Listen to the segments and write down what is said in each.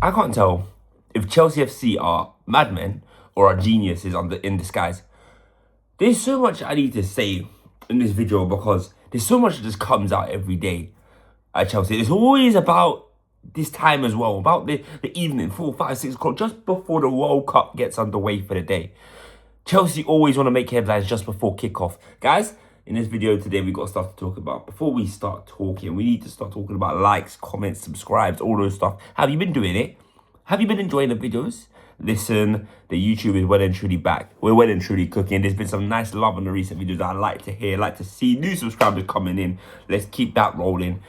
I can't tell if Chelsea FC are madmen or are geniuses in disguise. There's so much I need to say in this video because there's so much that just comes out every day at Chelsea. It's always about this time as well, about the evening, 4, 5, 6 o'clock, just before the World Cup gets underway for the day. Chelsea always want to make headlines just before kickoff. Guys, in this video today, we've got stuff to talk about. Before we start talking, we need to start talking about likes, comments, subscribes, all those stuff. Have you been doing it? Have you been enjoying the videos? Listen, the YouTube is well and truly back. We're well and truly cooking. There's been some nice love on the recent videos that I like to hear, like to see. New subscribers coming in. Let's keep that rolling.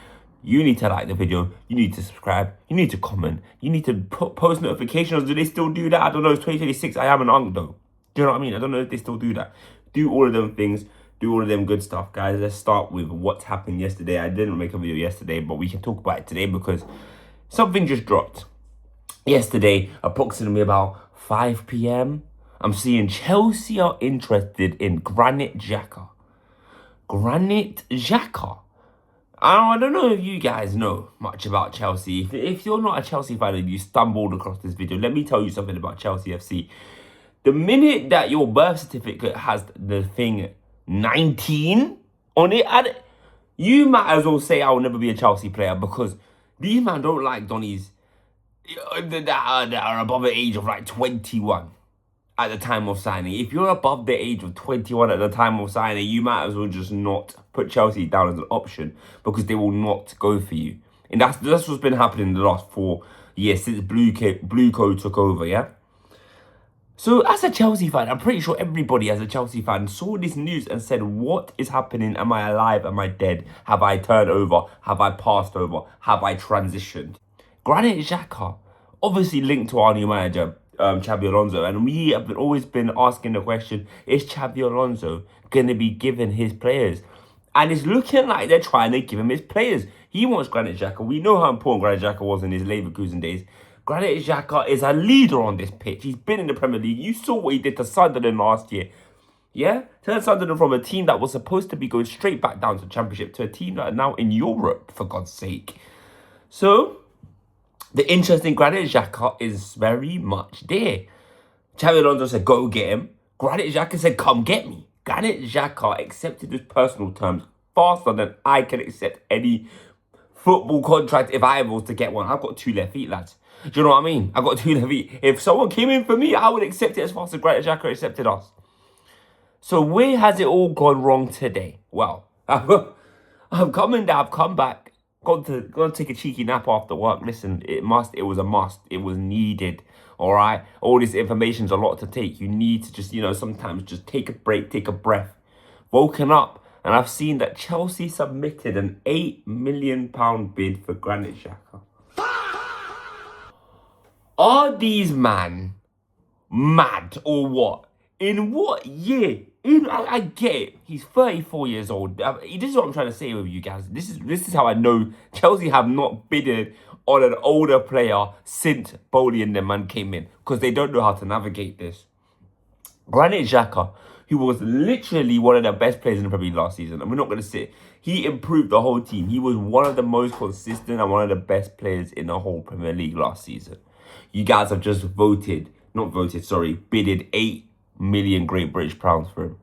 You need to like the video. You need to subscribe. You need to comment. You need to post notifications. Do they still do that? I don't know. It's 2026. I am an unk though. Do you know what I mean? I don't know if they still do that. Do all of them things. Do all of them good stuff, guys. Let's start with what's happened yesterday. I didn't make a video yesterday, but we can talk about it today because something just dropped. Yesterday, approximately about 5 p.m., I'm seeing Chelsea are interested in Granit Xhaka. Granit Xhaka. I don't know if you guys know much about Chelsea. If you're not a Chelsea fan and you stumbled across this video, let me tell you something about Chelsea FC. The minute that your birth certificate has the thing 19 on it, you might as well say I will never be a Chelsea player because these men don't like Donnies that are above the age of like 21 at the time of signing. If you're above the age of 21 at the time of signing, you might as well just not put Chelsea down as an option because they will not go for you. And that's what's been happening in the last 4 years since Blue Code took over, yeah? So as a Chelsea fan, I'm pretty sure everybody as a Chelsea fan saw this news and said, what is happening? Am I alive? Am I dead? Have I turned over? Have I passed over? Have I transitioned? Granit Xhaka, obviously linked to our new manager, Xabi Alonso, and we have always been asking the question, is Xabi Alonso going to be given his players? And it's looking like they're trying to give him his players. He wants Granit Xhaka. We know how important Granit Xhaka was in his Leverkusen days. Granit Xhaka is a leader on this pitch. He's been in the Premier League. You saw what he did to Sunderland last year. Yeah? Turned Sunderland from a team that was supposed to be going straight back down to the Championship to a team that are now in Europe, for God's sake. So, the interest in Granit Xhaka is very much there. Xabi Alonso said, go get him. Granit Xhaka said, come get me. Granit Xhaka accepted his personal terms faster than I can accept any football contract if I was to get one. I've got 2 left feet, lads. Do you know what I mean? I've got 2 left feet. If someone came in for me, I would accept it as fast as Granit Xhaka accepted us. So where has it all gone wrong today? Well, I've come back. Gone to take a cheeky nap after work. Listen, it was a must. It was needed. All right? All this information's a lot to take. You need to just, sometimes just take a break, take a breath. Woken up, and I've seen that Chelsea submitted an £8 million bid for Granit Xhaka. Are these men mad or what? In what year? I get it. He's 34 years old. This is what I'm trying to say with you guys. This is how I know Chelsea have not bidded on an older player since Bowley and the man came in because they don't know how to navigate this. Granit Xhaka, who was literally one of the best players in the Premier League last season, and we're not going to sit. He improved the whole team. He was one of the most consistent and one of the best players in the whole Premier League last season. You guys have just bidded 8 million Great British pounds for him.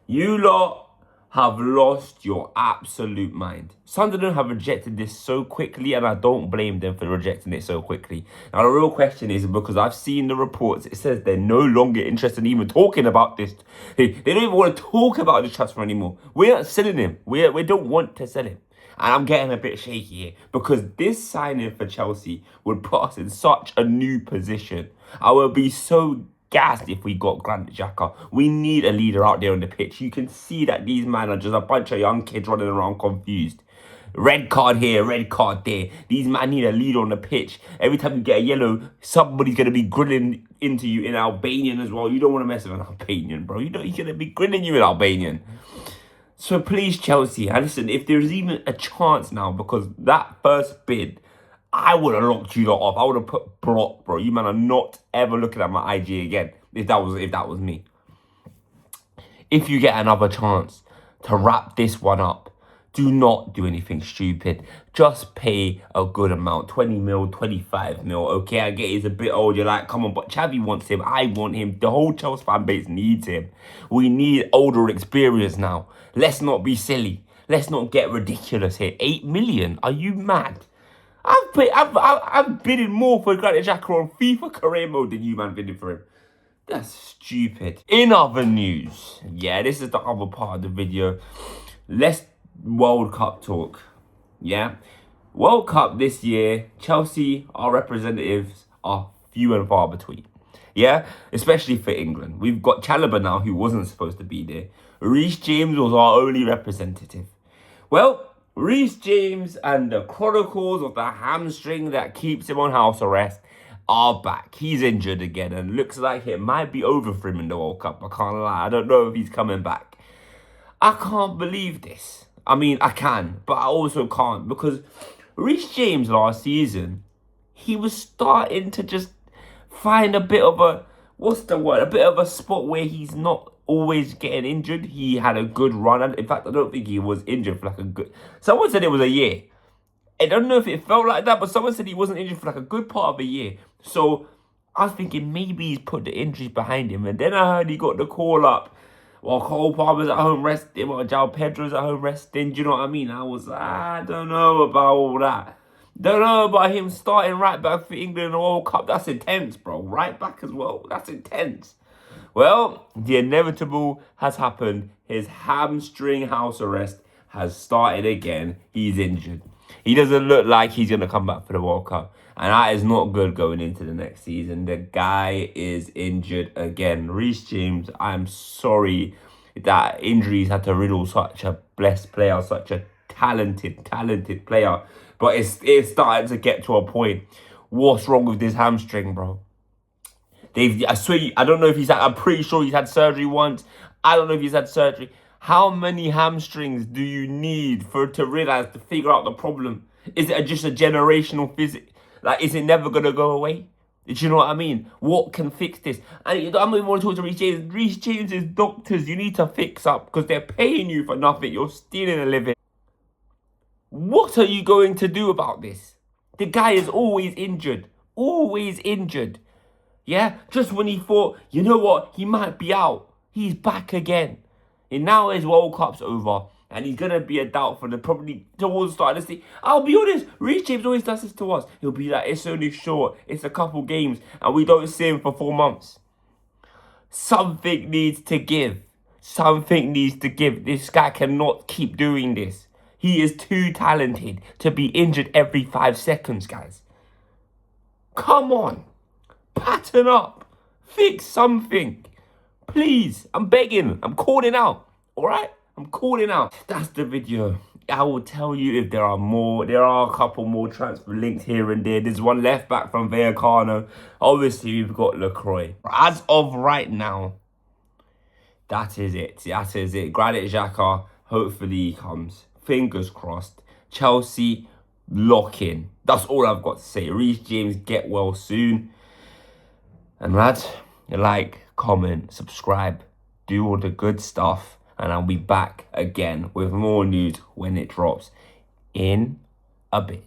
You lot have lost your absolute mind. Sunderland have rejected this so quickly, and I don't blame them for rejecting it so quickly. Now, the real question is, because I've seen the reports, it says they're no longer interested in even talking about this. They don't even want to talk about this transfer anymore. We're not selling him. We don't want to sell him. And I'm getting a bit shaky here because this signing for Chelsea would put us in such a new position. I would be so gassed if we got Granit Xhaka. We need a leader out there on the pitch. You can see that these men are just a bunch of young kids running around confused. Red card here, red card there. These men need a leader on the pitch. Every time you get a yellow, somebody's going to be grilling into you in Albanian as well. You don't want to mess with an Albanian, bro. He's going to be grilling you in Albanian. So please, Chelsea, and listen, if there's even a chance now, because that first bid, I would have locked you lot off. I would have put block, bro. You man are not ever looking at my IG again. If that was me. If you get another chance to wrap this one up, Do not do anything stupid. Just pay a good amount. 20 mil, 25 mil. Okay, I get he's a bit old. You're like, come on, but Xavi wants him. I want him. The whole Chelsea fan base needs him. We need older experience now. Let's not be silly. Let's not get ridiculous here. 8 million? Are you mad? I've bidded more for Granit Xhaka on FIFA career mode than you man bidding for him. That's stupid. In other news, yeah, this is the other part of the video. Let's World Cup talk. Yeah, World Cup this year, Chelsea, our representatives are few and far between. Yeah, especially for England. We've got Chalobah now, who wasn't supposed to be there. Reece James was our only representative. Well, Reece James and the chronicles of the hamstring that keeps him on house arrest are back. He's injured again and looks like it might be over for him in the World Cup. I can't lie. I don't know if he's coming back. I can't believe this. I mean, I can, but I also can't, because Reece James last season, he was starting to just find a bit of a, what's the word, a bit of a spot where he's not always getting injured. He had a good run. And in fact, I don't think he was injured for like a good, someone said it was a year. I don't know if it felt like that, but someone said he wasn't injured for like a good part of a year. So I was thinking maybe he's put the injuries behind him. And then I heard he got the call up while Cole Palmer's at home resting, while João Pedro's at home resting. Do you know what I mean? I was like, I don't know about all that. Don't know about him starting right back for England in the World Cup. That's intense, bro. Right back as well. That's intense. Well, the inevitable has happened. His hamstring house arrest has started again. He's injured. He doesn't look like he's going to come back for the World Cup. And that is not good going into the next season. The guy is injured again. Reece James, I'm sorry that injuries had to riddle such a blessed player, such a talented player. But it's starting to get to a point. What's wrong with this hamstring, bro? I swear, I don't know if I'm pretty sure he's had surgery once. I don't know if he's had surgery. How many hamstrings do you need to realize, to figure out the problem? Is it just a generational physics? Like, is it never going to go away? Do you know what I mean? What can fix this? And I'm not even want to talk to Reece James. Reece James is doctors. You need to fix up because they're paying you for nothing. You're stealing a living. What are you going to do about this? The guy is always injured. Always injured. Yeah? Just when he thought, you know what? He might be out. He's back again. And now his World Cup's over. And he's going to be a doubt for probably towards the start of the season. I'll be honest, Reece James always does this to us. He'll be like, it's only short. It's a couple games. And we don't see him for 4 months. Something needs to give. Something needs to give. This guy cannot keep doing this. He is too talented to be injured every 5 seconds, guys. Come on. Pattern up. Fix something. Please. I'm begging. I'm calling out. All right? I'm calling out. That's the video. I will tell you if there are more. There are a couple more transfer links here and there. There's one left back from Vallecano. Obviously, we've got LaCroix. As of right now, that is it. That is it. Granit Xhaka, hopefully he comes. Fingers crossed. Chelsea, lock in. That's all I've got to say. Reece James, get well soon. And lads, like, comment, subscribe, do all the good stuff. And I'll be back again with more news when it drops in a bit.